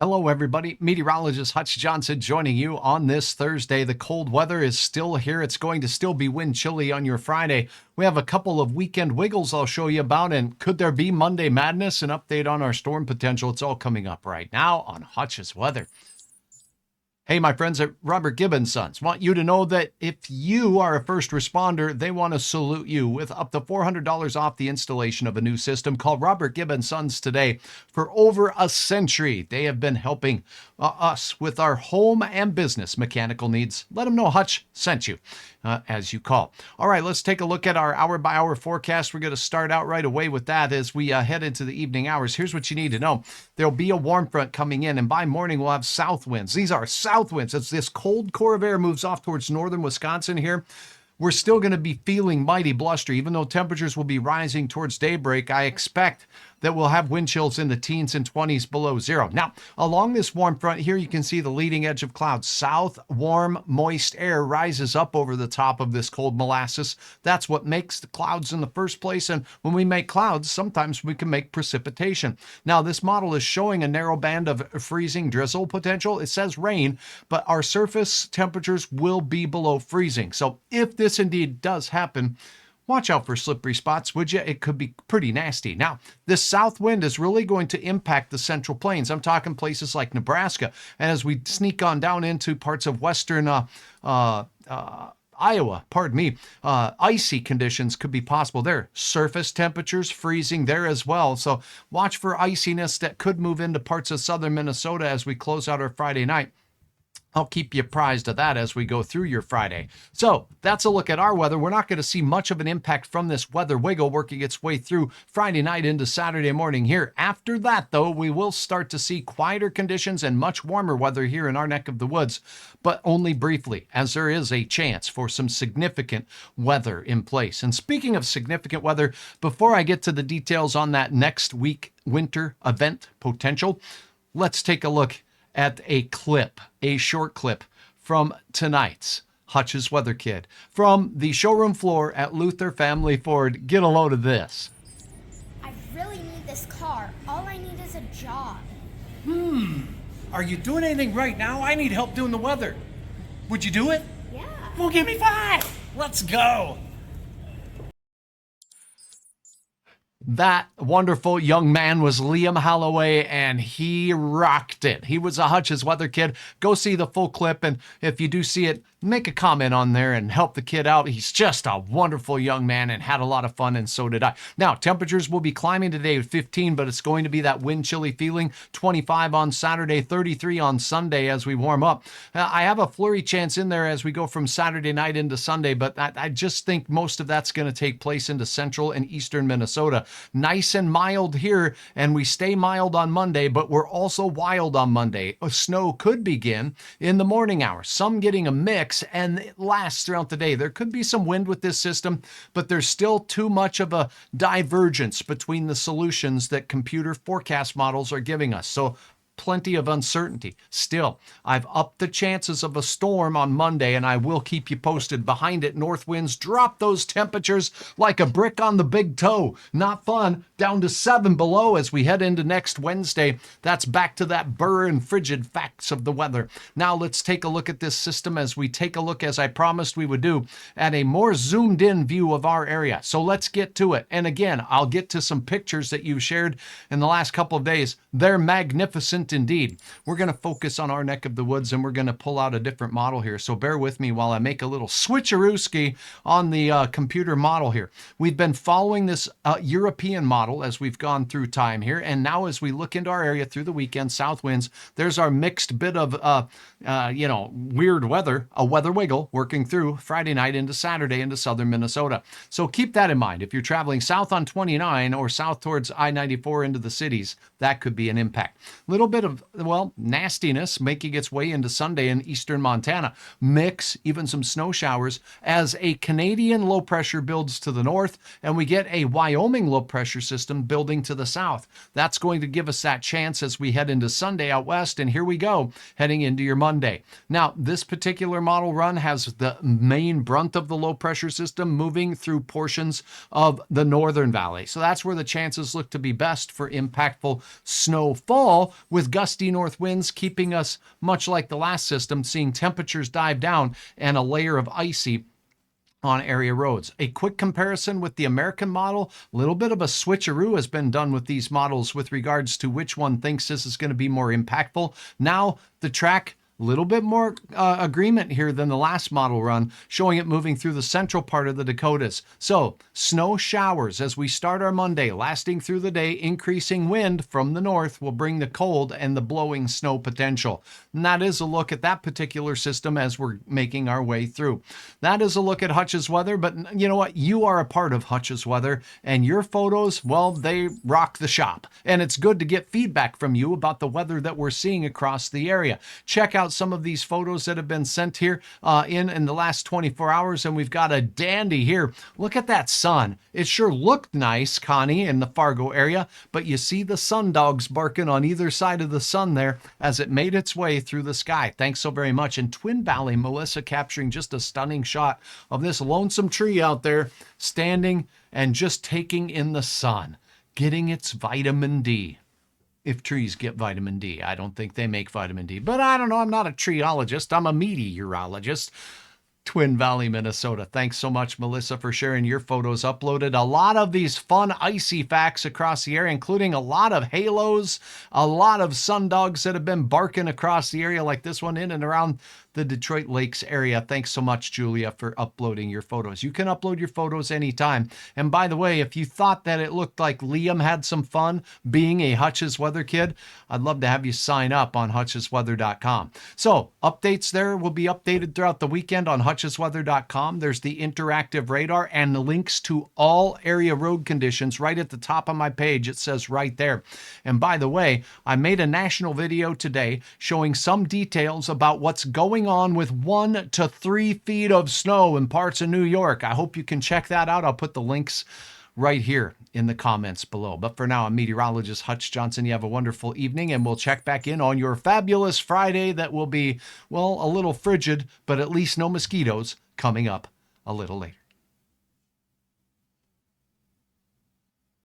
Hello, everybody. Meteorologist Hutch Johnson joining you on this Thursday. The cold weather is still here. It's going to still be wind chilly on your Friday. We have a couple of weekend wiggles I'll show you about. And could there be Monday madness? An update on our storm potential. It's all coming up right now on Hutch's Weather. Hey, my friends at Robert Gibbons Sons want you to know that if you are a first responder, they want to salute you with up to $400 off the installation of a new system. Call Robert Gibbons Sons today. For over a century, they have been helping us with our home and business mechanical needs. Let them know Hutch sent you as you call. All right, let's take a look at our hour-by-hour forecast. We're going to start out right away with that as we head into the evening hours. Here's what you need to know. There'll be a warm front coming in, and by morning, we'll have south winds. These are south winds. As this cold core of air moves off towards northern Wisconsin here, we're still going to be feeling mighty blustery. Even though temperatures will be rising towards daybreak, I expect that we'll have wind chills in the teens and 20s below zero. Now, along this warm front here, you can see the leading edge of clouds. South, warm, moist air rises up over the top of this cold molasses. That's what makes the clouds in the first place. And when we make clouds, sometimes we can make precipitation. Now, this model is showing a narrow band of freezing drizzle potential. It says rain, but our surface temperatures will be below freezing. So if this indeed does happen, watch out for slippery spots, would you? It could be pretty nasty. Now, this south wind is really going to impact the central plains. I'm talking places like Nebraska. And as we sneak on down into parts of western Iowa, icy conditions could be possible there. Surface temperatures freezing there as well. So watch for iciness that could move into parts of southern Minnesota as we close out our Friday night. I'll keep you apprised of that as we go through your Friday. So that's a look at our weather. We're not going to see much of an impact from this weather wiggle working its way through Friday night into Saturday morning here. After that, though, we will start to see quieter conditions and much warmer weather here in our neck of the woods, but only briefly, as there is a chance for some significant weather in place. And speaking of significant weather, before I get to the details on that next week winter event potential, let's take a look at a short clip from tonight's Hutch's Weather Kit from the showroom floor at Luther Family Ford. Get a load of this. I really need this car. All I need is a job. Are you doing anything right now? I need help doing the weather. Would you do it? Yeah. Well, give me 5. Let's go. That wonderful young man was Liam Holloway, and he rocked it. He was a Hutch's Weather Kid. Go see the full clip, and if you do see it, make a comment on there and help the kid out. He's just a wonderful young man and had a lot of fun, and so did I. Now, temperatures will be climbing today at 15, but it's going to be that wind chilly feeling. 25 on Saturday, 33 on Sunday as we warm up. I have a flurry chance in there as we go from Saturday night into Sunday, but I just think most of that's going to take place into central and eastern Minnesota. Nice and mild here, and we stay mild on Monday, but we're also wild on Monday. Snow could begin in the morning hours, some getting a mix, and it lasts throughout the day. There could be some wind with this system, but there's still too much of a divergence between the solutions that computer forecast models are giving us. So plenty of uncertainty. Still, I've upped the chances of a storm on Monday, and I will keep you posted. Behind it, north winds drop those temperatures like a brick on the big toe. Not fun. Down to 7 below as we head into next Wednesday. That's back to that burr and frigid facts of the weather. Now let's take a look at this system as we take a look, as I promised we would do, at a more zoomed in view of our area. So let's get to it. And again, I'll get to some pictures that you've shared in the last couple of days. They're magnificent indeed. We're going to focus on our neck of the woods, and we're going to pull out a different model here. So bear with me while I make a little switcherooski on the computer model here. We've been following this European model as we've gone through time here. And now as we look into our area through the weekend, south winds, there's our mixed bit of, weird weather, a weather wiggle working through Friday night into Saturday into southern Minnesota. So keep that in mind. If you're traveling south on 29 or south towards I-94 into the cities, that could be an impact. Little bit of, nastiness making its way into Sunday in eastern Montana. Mix, even some snow showers as a Canadian low pressure builds to the north, and we get a Wyoming low pressure system building to the south. That's going to give us that chance as we head into Sunday out west, and here we go, heading into your Monday. Now, this particular model run has the main brunt of the low pressure system moving through portions of the northern valley. So that's where the chances look to be best for impactful snowfall, with with gusty north winds keeping us, much like the last system, seeing temperatures dive down and a layer of icy on area roads. A quick comparison with the American model, a little bit of a switcheroo has been done with these models with regards to which one thinks this is going to be more impactful. Now the track, a little bit more agreement here than the last model run, showing it moving through the central part of the Dakotas. So snow showers as we start our Monday, lasting through the day. Increasing wind from the north will bring the cold and the blowing snow potential. And that is a look at that particular system as we're making our way through. That is a look at Hutch's weather, but you know what? You are a part of Hutch's weather, and your photos, well, they rock the shop. And it's good to get feedback from you about the weather that we're seeing across the area. Check out some of these photos that have been sent here in the last 24 hours, and we've got a dandy here. Look at that sun. It sure looked nice, Connie, in the Fargo area, but you see the sun dogs barking on either side of the sun there as it made its way through the sky. Thanks so very much. In Twin Valley, Melissa capturing just a stunning shot of this lonesome tree out there standing and just taking in the sun, getting its vitamin D. If trees get vitamin D. I don't think they make vitamin D, but I don't know. I'm not a treeologist. I'm a meteorologist. Twin Valley, Minnesota. Thanks so much, Melissa, for sharing your photos uploaded. A lot of these fun icy facts across the area, including a lot of halos, a lot of sundogs that have been barking across the area like this one in and around the Detroit Lakes area. Thanks so much, Julia, for uploading your photos. You can upload your photos anytime. And by the way, if you thought that it looked like Liam had some fun being a Hutch's Weather kid, I'd love to have you sign up on hutchesweather.com. So updates there will be updated throughout the weekend on hutchesweather.com. There's the interactive radar and the links to all area road conditions right at the top of my page. It says right there. And by the way, I made a national video today showing some details about what's going on with 1 to 3 feet of snow in parts of New York. I hope you can check that out. I'll put the links right here in the comments below. But for now, I'm meteorologist Hutch Johnson. You have a wonderful evening, and we'll check back in on your fabulous Friday that will be, well, a little frigid, but at least no mosquitoes coming up a little later.